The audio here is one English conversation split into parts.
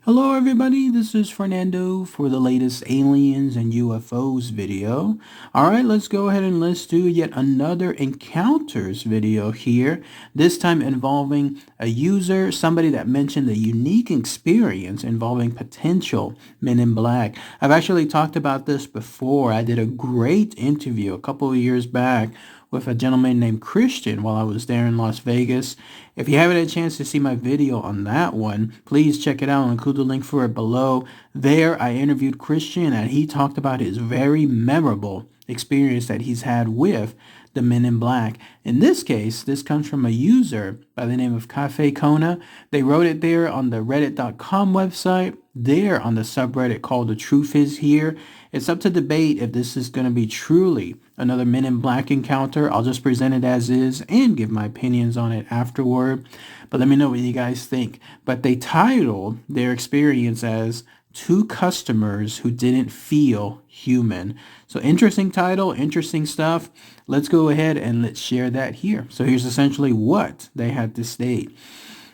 Hello everybody, this is Fernando for the latest aliens and UFOs video. Alright, let's go ahead and let's do yet another encounters video here, this time involving a user, somebody that mentioned a unique experience involving potential men in black. I've actually talked about this before. I did a great interview a couple of years back with a gentleman named Christian while I was there in Las Vegas. If you haven't had a chance to see my video on that one, please check it out. I'll include the link for it below. There, I interviewed Christian and he talked about his very memorable experience that he's had with the Men in Black. In this case, this comes from a user by the name of Cafe Kona. They wrote it there on the reddit.com website, there on the subreddit called The Truth Is Here. It's up to debate if this is going to be truly another Men in Black encounter. I'll just present it as is and give my opinions on it afterward. But let me know what you guys think. But they titled their experience as Two Customers Who Didn't Feel Human. So interesting title, interesting stuff. Let's go ahead and let's share that here. So here's essentially what they had to state.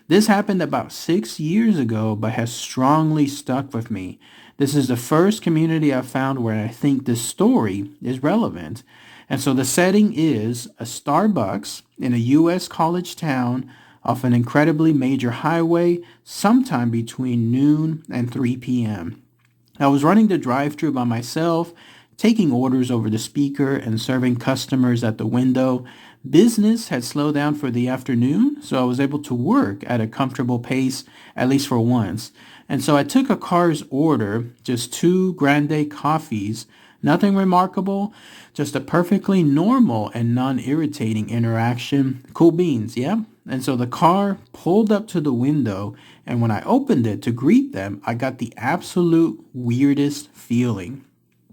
This happened about 6 years ago, but has strongly stuck with me. This is the first community I've found where I think this story is relevant. And so the setting is a Starbucks in a U.S. college town off an incredibly major highway sometime between noon and 3 p.m. I was running the drive-thru by myself, taking orders over the speaker and serving customers at the window. Business had slowed down for the afternoon, so I was able to work at a comfortable pace, at least for once. And so I took a car's order, just 2 grande coffees, nothing remarkable, just a perfectly normal and non-irritating interaction. Cool beans, yeah? And so the car pulled up to the window, and when I opened it to greet them, I got the absolute weirdest feeling.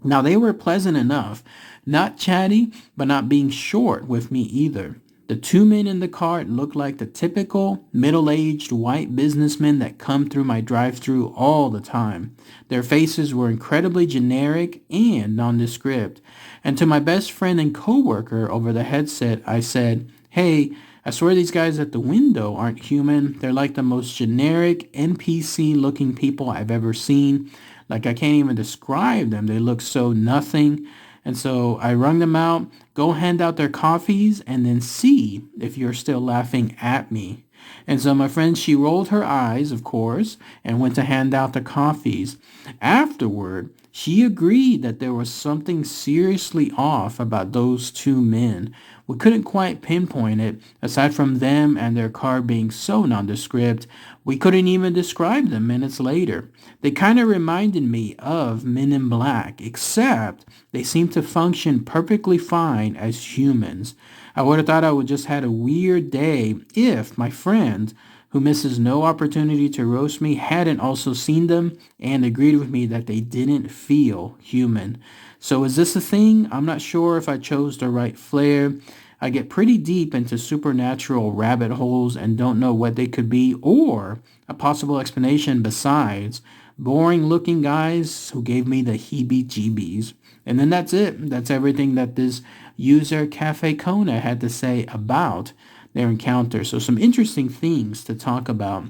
Now, they were pleasant enough, not chatty, but not being short with me either. The 2 men in the car looked like the typical middle-aged white businessmen that come through my drive-thru all the time. Their faces were incredibly generic and nondescript. And to my best friend and coworker over the headset, I said, "Hey, I swear these guys at the window aren't human. They're like the most generic NPC-looking people I've ever seen. Like I can't even describe them. They look so nothing." And so I wrung them out, go hand out their coffees, and then see if you're still laughing at me. And so my friend, she rolled her eyes, of course, and went to hand out the coffees. Afterward, she agreed that there was something seriously off about those 2 men. We couldn't quite pinpoint it. Aside from them and their car being so nondescript, we couldn't even describe them minutes later. They kind of reminded me of Men in Black, except they seemed to function perfectly fine as humans. I would have thought I would just had a weird day if my friend, who misses no opportunity to roast me, hadn't also seen them and agreed with me that they didn't feel human. So is this a thing? I'm not sure if I chose the right flair. I get pretty deep into supernatural rabbit holes and don't know what they could be or a possible explanation besides boring looking guys who gave me the heebie-jeebies. And then that's it. That's everything that this user Cafe Kona had to say about their encounter. So some interesting things to talk about.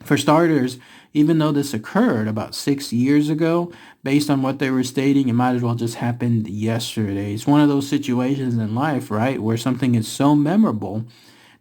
For starters, even though this occurred about 6 years ago, based on what they were stating, it might as well just happened yesterday. It's one of those situations in life, right, where something is so memorable,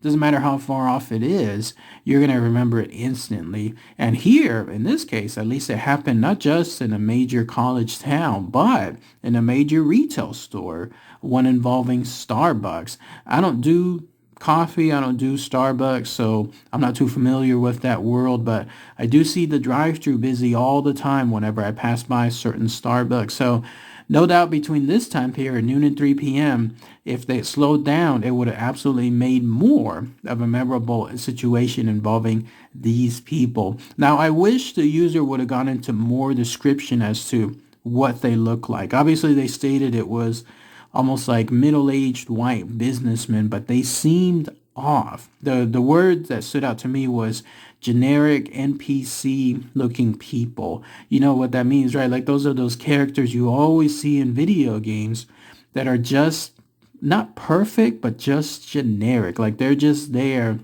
doesn't matter how far off it is, you're going to remember it instantly. And here, in this case, at least it happened not just in a major college town, but in a major retail store, one involving Starbucks. I don't do coffee, I don't do Starbucks, so I'm not too familiar with that world, but I do see the drive-thru busy all the time whenever I pass by certain Starbucks. So no doubt between this time period, noon and 3 p.m., if they slowed down, it would have absolutely made more of a memorable situation involving these people. Now, I wish the user would have gone into more description as to what they look like. Obviously, they stated it was almost like middle-aged white businessmen, but they seemed off. The word that stood out to me was generic NPC looking people. You know what that means, right? Like those are those characters you always see in video games that are just not perfect, but just generic. Like they're just there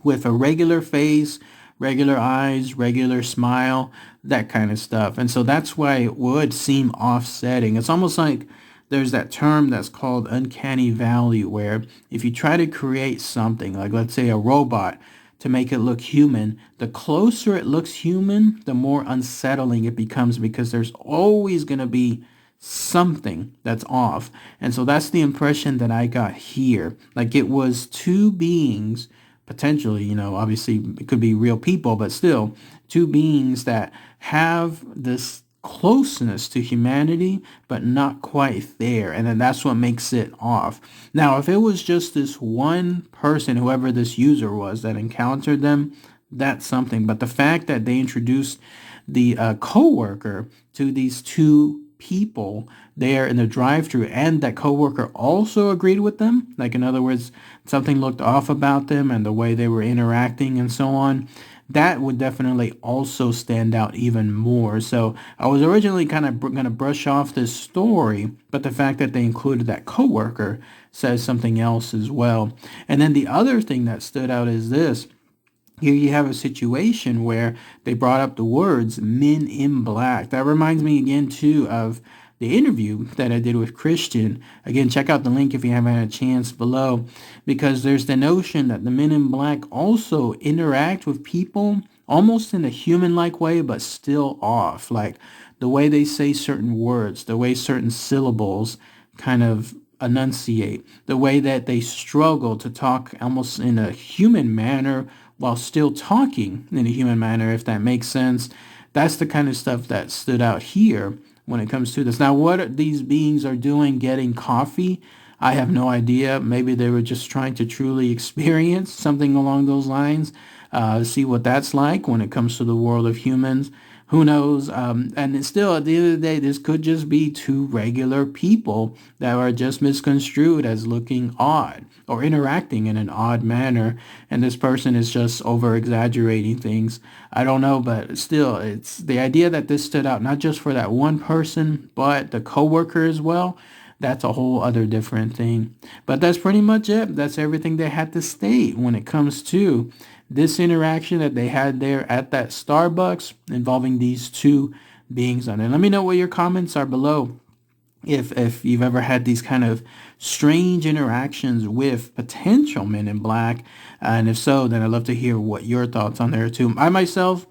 with a regular face, regular eyes, regular smile, that kind of stuff. And so that's why it would seem offsetting. It's almost like there's that term that's called uncanny valley, where if you try to create something, like let's say a robot, to make it look human, the closer it looks human, the more unsettling it becomes, because there's always going to be something that's off. And so that's the impression that I got here. Like it was two beings, potentially, obviously it could be real people, but still two beings that have this closeness to humanity, but not quite there. And then that's what makes it off. Now, if it was just this one person, whoever this user was that encountered them, that's something. But the fact that they introduced the coworker to these two people there in the drive-thru, and that coworker also agreed with them, like in other words, something looked off about them and the way they were interacting and so on, that would definitely also stand out even more. So I was originally kind of going to brush off this story, but the fact that they included that coworker says something else as well. And then the other thing that stood out is this. Here you have a situation where they brought up the words men in black. That reminds me again too of the interview that I did with Christian. Again, check out the link if you haven't had a chance below, because there's the notion that the men in black also interact with people almost in a human-like way, but still off. Like the way they say certain words, the way certain syllables kind of enunciate, the way that they struggle to talk almost in a human manner while still talking in a human manner, if that makes sense. That's the kind of stuff that stood out here when it comes to this. Now, what these beings are doing getting coffee, I have no idea. Maybe they were just trying to truly experience something along those lines, see what that's like when it comes to the world of humans. Who knows? And it's still, at the end of the day, this could just be two regular people that are just misconstrued as looking odd or interacting in an odd manner. And this person is just over exaggerating things. I don't know, but still, it's the idea that this stood out, not just for that one person, but the coworker as well. That's a whole other different thing. But that's pretty much it. That's everything they had to state when it comes to this interaction that they had there at that Starbucks involving these two beings on it. Let me know what your comments are below. If you've ever had these kind of strange interactions with potential men in black, and if so, then I'd love to hear what your thoughts on there too. I myself,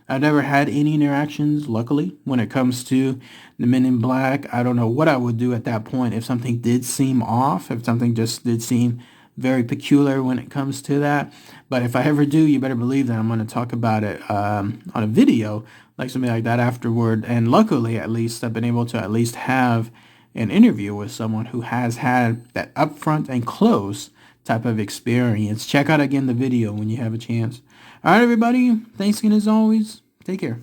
I've never had any interactions, luckily, when it comes to the men in black. I don't know what I would do at that point if something did seem off, if something just did seem very peculiar when it comes to that. But if I ever do, you better believe that I'm going to talk about it on a video, like something like that afterward. And luckily, at least, I've been able to at least have an interview with someone who has had that upfront and close type of experience. Check out again the video when you have a chance. All right, everybody. Thanks again as always. Take care.